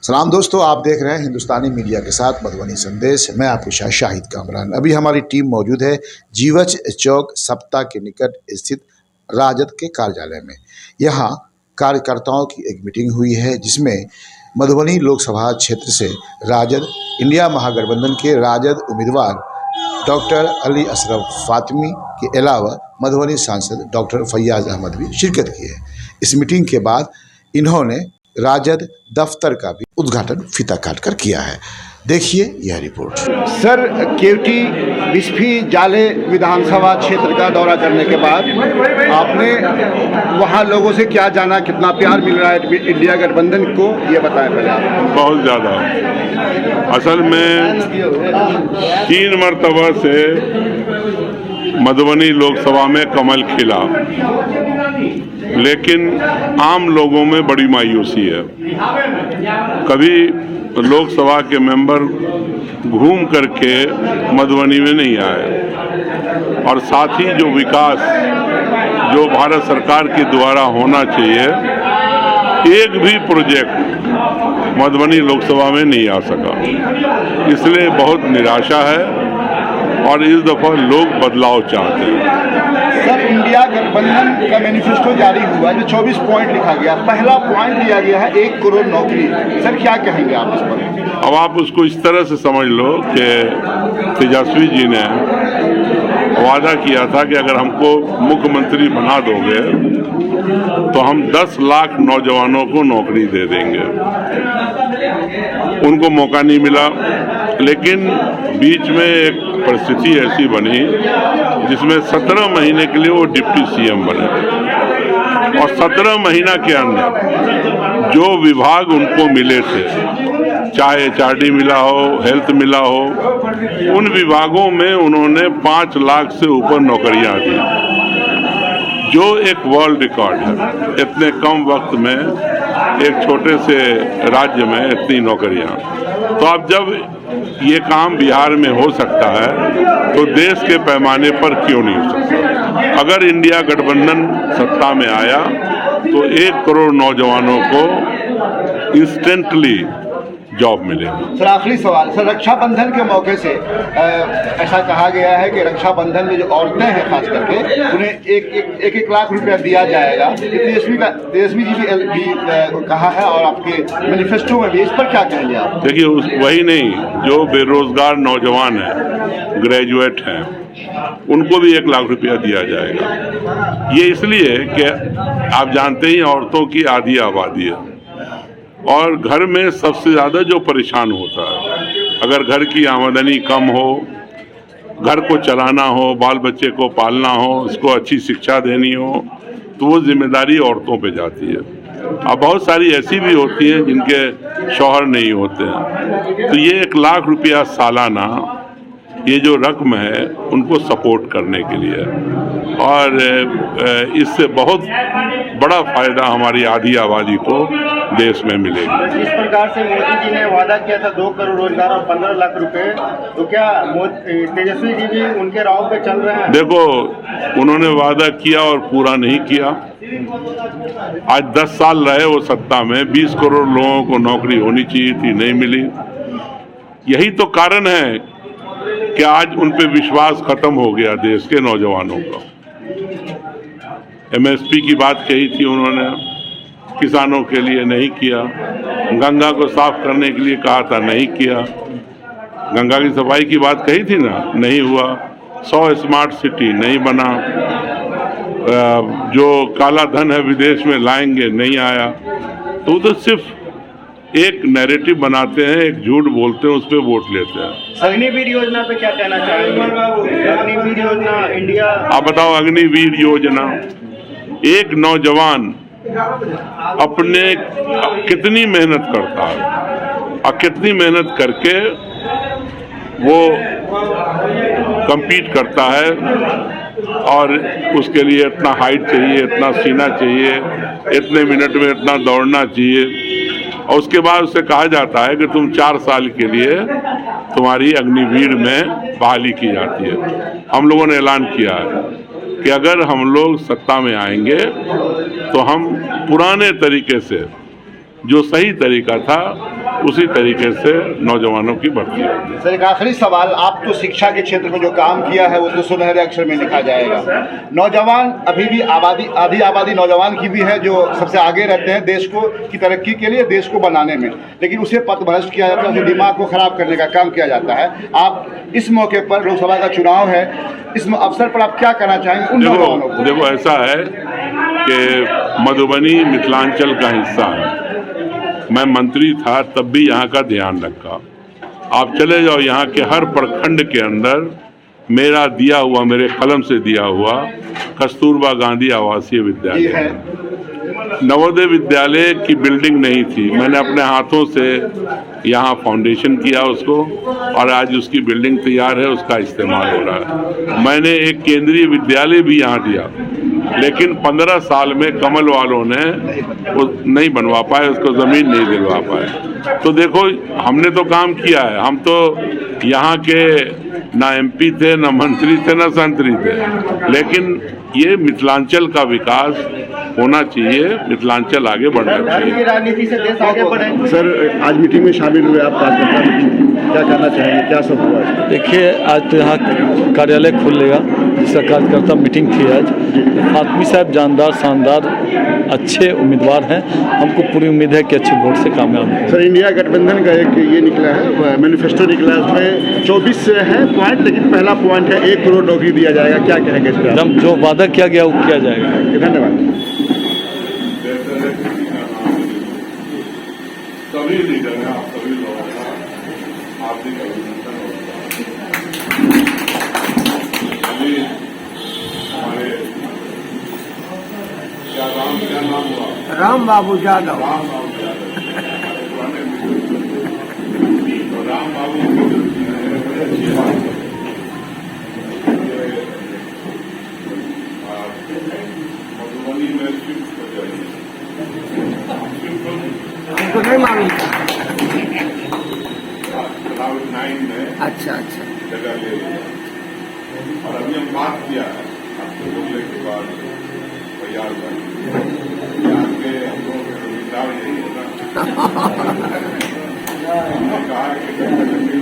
सलाम दोस्तों, आप देख रहे हैं हिंदुस्तानी मीडिया के साथ मधुबनी संदेश। मैं आपके साथ शाहिद कामरान। अभी हमारी टीम मौजूद है जीवछ चौक सप्ताह के निकट स्थित राजद के कार्यालय में। यहाँ कार्यकर्ताओं की एक मीटिंग हुई है जिसमें मधुबनी लोकसभा क्षेत्र से राजद इंडिया महागठबंधन के राजद उम्मीदवार डॉक्टर अली अशरफ फातमी के अलावा मधुबनी सांसद डॉक्टर फैयाज अहमद भी शिरकत की है। इस मीटिंग के बाद इन्होंने राजद दफ्तर का भी उद्घाटन फीता काटकर किया है। देखिए यह रिपोर्ट। सर, केवटी बिस्फी जाले विधानसभा क्षेत्र का दौरा करने के बाद आपने वहां लोगों से क्या जाना, कितना प्यार मिल रहा है इंडिया गठबंधन को, ये बताएं पहले आप। बहुत ज़्यादा। असल में 3 मरतबा से मधुबनी लोकसभा में कमल खिला, लेकिन आम लोगों में बड़ी मायूसी है। कभी लोकसभा के मेंबर घूम करके मधुबनी में नहीं आए, और साथ ही जो विकास जो भारत सरकार के द्वारा होना चाहिए, एक भी प्रोजेक्ट मधुबनी लोकसभा में नहीं आ सका। इसलिए बहुत निराशा है और इस दफा लोग बदलाव चाहते हैं। सर, इंडिया गठबंधन का मैनिफेस्टो जारी हुआ जो 24 पॉइंट लिखा गया, पहला पॉइंट दिया गया है 1 करोड़ नौकरी। सर, क्या कहेंगे आप इस पर? अब आप उसको इस तरह से समझ लो कि तेजस्वी जी ने वादा किया था कि अगर हमको मुख्यमंत्री बना दोगे तो हम 10 लाख नौजवानों को नौकरी दे देंगे। उनको मौका नहीं मिला, लेकिन बीच में एक परिस्थिति ऐसी बनी जिसमें 17 महीने के लिए वो डिप्टी सीएम बने, और 17 महीना के अंदर जो विभाग उनको मिले थे, चाहे एचआरडी मिला हो, हेल्थ मिला हो, उन विभागों में उन्होंने 5 लाख से ऊपर नौकरियां दी, जो एक वर्ल्ड रिकॉर्ड है। इतने कम वक्त में एक छोटे से राज्य में इतनी नौकरियां। तो अब जब ये काम बिहार में हो सकता है तो देश के पैमाने पर क्यों नहीं हो सकता? अगर इंडिया गठबंधन सत्ता में आया तो 1 करोड़ नौजवानों को इंस्टेंटली जॉब मिलेगा। सर, आखिरी सवाल। सर, रक्षाबंधन के मौके से ऐसा कहा गया है कि रक्षाबंधन में जो औरतें हैं खास करके उन्हें एक लाख रुपया दिया जाएगा। तेजस्वी जी भी कहा है और आपके मैनिफेस्टो में भी। इस पर क्या कहेंगे आप? देखिए, वही नहीं, जो बेरोजगार नौजवान हैं, ग्रेजुएट हैं, उनको भी 1 लाख रुपया दिया जाएगा। ये इसलिए कि आप जानते ही औरतों की आधी आबादी है और घर में सबसे ज़्यादा जो परेशान होता है, अगर घर की आमदनी कम हो, घर को चलाना हो, बाल बच्चे को पालना हो, उसको अच्छी शिक्षा देनी हो, तो वो जिम्मेदारी औरतों पे जाती है। अब बहुत सारी ऐसी भी होती हैं जिनके शौहर नहीं होते हैं, तो ये 1 लाख रुपया सालाना ये जो रकम है उनको सपोर्ट करने के लिए, और इससे बहुत बड़ा फायदा हमारी आधी आबादी को देश में मिलेगा। जिस प्रकार से मोदी जी ने वादा किया था 2 करोड़ रोजगार और 15 लाख रुपए, तो क्या तेजस्वी जी भी उनके राह पे चल रहे हैं? देखो, उन्होंने वादा किया और पूरा नहीं किया। आज 10 साल रहे वो सत्ता में, 20 करोड़ लोगों को नौकरी होनी चाहिए थी, नहीं मिली। यही तो कारण है कि आज उन पे विश्वास खत्म हो गया देश के नौजवानों का। एमएसपी की बात कही थी उन्होंने, किसानों के लिए नहीं किया। गंगा को साफ करने के लिए कहा था, नहीं किया। गंगा की सफाई की बात कही थी ना, नहीं हुआ। 100 स्मार्ट सिटी नहीं बना। जो काला धन है विदेश में लाएंगे, नहीं आया। तो सिर्फ एक नैरेटिव बनाते हैं, एक झूठ बोलते हैं, उस पर वोट लेते हैं। अग्निवीर योजना पे क्या कहना चाहेंगे? अग्निवीर योजना इंडिया, आप बताओ, अग्निवीर योजना, एक नौजवान अपने कितनी मेहनत करता है और कितनी मेहनत करके वो compete करता है, और उसके लिए इतना हाइट चाहिए, इतना सीना चाहिए, इतने मिनट में इतना दौड़ना चाहिए, और उसके बाद उससे कहा जाता है कि तुम 4 साल के लिए तुम्हारी अग्निवीर में बहाली की जाती है। हम लोगों ने ऐलान किया है कि अगर हम लोग सत्ता में आएंगे तो हम पुराने तरीके से, जो सही तरीका था, उसी तरीके से नौजवानों की भर्ती होगी। सर एक आखिरी सवाल, आप तो शिक्षा के क्षेत्र में जो काम किया है वो तो सुनहरे अक्षर में लिखा जाएगा। नौजवान अभी भी आधी आबादी नौजवान की भी है जो सबसे आगे रहते हैं देश को की तरक्की के लिए, देश को बनाने में, लेकिन उसे पथभ्रष्ट किया जाता है, उसे दिमाग को खराब करने का काम किया जाता है। आप इस मौके पर, लोकसभा का चुनाव है, इस अवसर पर आप क्या कहना चाहेंगे उन नौजवानों को? देखो ऐसा है कि मधुबनी मिथिलांचल का हिस्सा है। मैं मंत्री था तब भी यहाँ का ध्यान रखा। आप चले जाओ यहाँ के हर प्रखंड के अंदर मेरा दिया हुआ, मेरे कलम से दिया हुआ कस्तूरबा गांधी आवासीय विद्यालय, नवोदय विद्यालय की बिल्डिंग नहीं थी, मैंने अपने हाथों से यहाँ फाउंडेशन किया उसको और आज उसकी बिल्डिंग तैयार है, उसका इस्तेमाल हो रहा है। मैंने एक केंद्रीय विद्यालय भी यहाँ दिया, लेकिन 15 साल में कमल वालों ने वो नहीं बनवा पाए, उसको ज़मीन नहीं दिलवा पाए। तो देखो हमने तो काम किया है, हम तो यहाँ के ना एमपी थे, ना मंत्री थे, ना संतरी थे, लेकिन ये मिथिलांचल का विकास होना चाहिए, मिथिलांचल आगे बढ़ना चाहिए। राजनीति से देश आगे बढ़े। सर आज मीटिंग में शामिल हुए आप, क्या कहना चाहेंगे, क्या सब हुआ? देखिए आज तो यहाँ कार्यालय खुलेगा, जिसका कार्यकर्ता मीटिंग थी आज। फातमी साहब जानदार, शानदार, अच्छे उम्मीदवार हैं, हमको पूरी उम्मीद है कि अच्छे वोट से कामयाब होंगे। सर इंडिया गठबंधन का एक ये निकला है, मैनिफेस्टो निकला है, उसमें 24 है पॉइंट, लेकिन पहला पॉइंट है 1 करोड़ नौकरी दिया जाएगा, क्या कहेंगे इस पर? एकदम जो वादा किया गया वो किया जाएगा। धन्यवाद। सभी लीडर हैं, आप सभी लोगों का हार्दिक अभिनंदन होता है। अभी हमारे क्या नाम हुआ? राम बाबू यादव। राम बाबू बड़ी अच्छी बात है। मधुबनी में शिफ्ट हो जाएगी, हमको नहीं मालूम था। क्लाउड 9 में अच्छा अच्छा जगह ले लिया और अभी हम बात किया है आपसे बोलने के बाद तैयार कर के हम लोग विचार यही है ना। हमने कहा कि